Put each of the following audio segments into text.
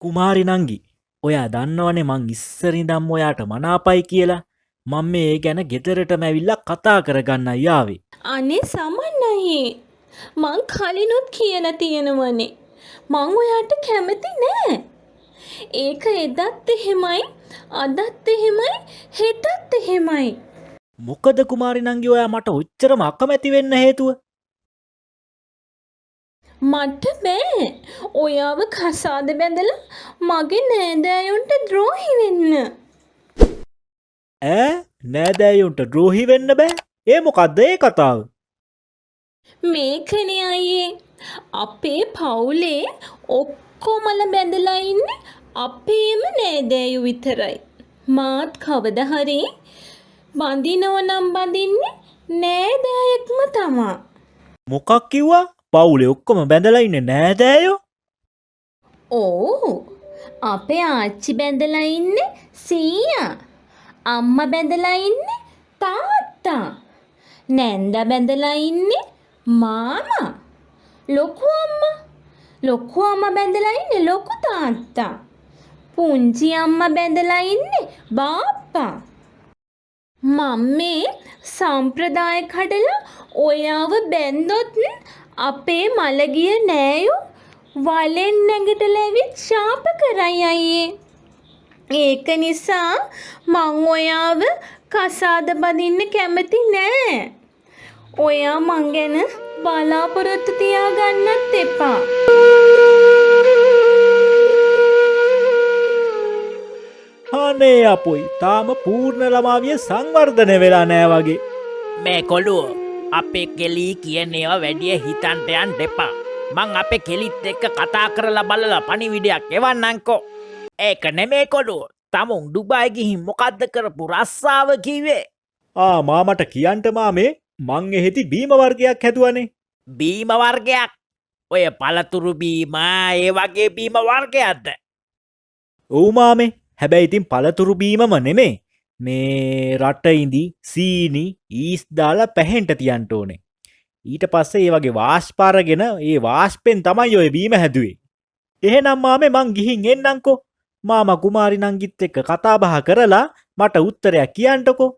කුමාරි නංගි ඔයා දන්නවනේ මං ඉස්සර ඉඳන්ම ඔයාට මනාපයි කියලා. මම මේ ගැන ගෙදරටම ඇවිල්ලා කතා කරගන්නයි ආවේ. අනේ සමන්නයි. මං කලිනුත් කියලා තියෙනවනේ. මං ඔයාට කැමති නෑ. ඒක එදත් එහෙමයි, අදත් එහෙමයි, හෙටත් එහෙමයි. මොකද කුමාරි නංගි ඔයා මට ඔච්චරම අකමැති වෙන්න හේතුව? මට බෑ. ඔයාව කසාද බැඳලා මගේ නෑදෑයොන්ට ද්‍රෝහි වෙන්න. ඈ නෑදෑයොන්ට ද්‍රෝහි වෙන්න බෑ? ඒ මොකද්ද ඒ කතාව? මේකනේ අයියේ. අපේ පවුලේ ඔක්කොමල බැඳලා ඉන්නේ අපේම නෑදෑයෝ විතරයි. මාත් කවදා හරි බඳිනව නම් බඳින්නේ නෑදෑයෙක්ම තමා. මොකක් කිව්වා? පවුලේ ඔක්කොම බැඳලා ඉන්නේ නෑදෑයෝ? ඕ අපේ ආච්චි බැඳලා ඉන්නේ සීයා. අම්මා බැඳලා ඉන්නේ තාත්තා. නැන්දා බැඳලා ඉන්නේ මාමා. ලොකු අම්මා බැඳලා ඉන්නේ ලොකු තාත්තා. පුංචි අම්මා බැඳලා ඉන්නේ බාප්පා. මම මේ සම්ප්‍රදාය කඩලා ඔයාව බැන්දොත් අපේ මලගිය නෑයෝ වලෙන් නැගිටලා ඇවිත් ශාප කරයි අයියේ. ඒක නිසා මං ඔයාව කසාද බඳින්න කැමති නෑ. ඔයා මං ගැන බලාපොරොත්තු තියාගන්නත් එපා. අනේ අපොයි තාම පූර්ණ ළමාවිය සංවර්ධනය වෙලා නෑ වගේ. මේ කොළුව අපේ කෙලී කියන ඒවා වැඩිය හිතන්ට යන්න එපා. මං අපේ කෙලිත් එක්ක කතා කරලා බලලා පණිවිඩයක් එවන්නම්කෝ. ඒක නෙමේ කොළුව. තමුන් ඩුබායි ගිහින් මොකද්ද කරපු රස්සාව කිව්වේ? මාමට කියන්ට මාමේ මං එහෙති බීම වර්ගයක් හැදුවනේ. බීම වර්ගයක්? ඔය පළතුරු බීම ඒ වගේ බීම වර්ගයක්ද? ඔව් මාමේ. හැබැයි ඉතින් පළතුරු බීමම නෙමේ. මේ රට ඉඳි සීනි ඊස් දාලා පැහෙන්ට තියන්ට ඕනේ. ඊට පස්සේ ඒ වගේ වාෂ්පාරගෙන ඒ වාෂ්පෙන් තමයි ඔය බීම හැදුවේ. එහෙනම් මාමේ මං ගිහින් එන්නම්කෝ. මාමා කුමාරි නංගිත් එක්ක කතා බහ කරලා මට උත්තරයක් කියන්නකෝ.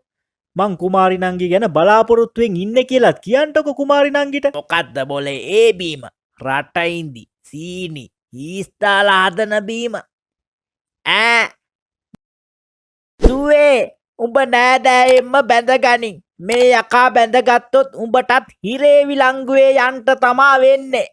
මං කුමාරි නංගි ගැන බලාපොරොත්තුවෙන් ඉන්නේ කියලාත් කියන්නකෝ කුමාරි නංගිට. මොකද්ද බොලේ ඒ බීම? රට ඉඳි සීනි ඊස් දාලා හදන බීම. දුවේ උඹ නෑදෑයෙන්ම බැඳගනින්. මේ යකා බැඳගත්තොත් උඹටත් හිරේ විලංගුවේ යන්ට තමා වෙන්නේ.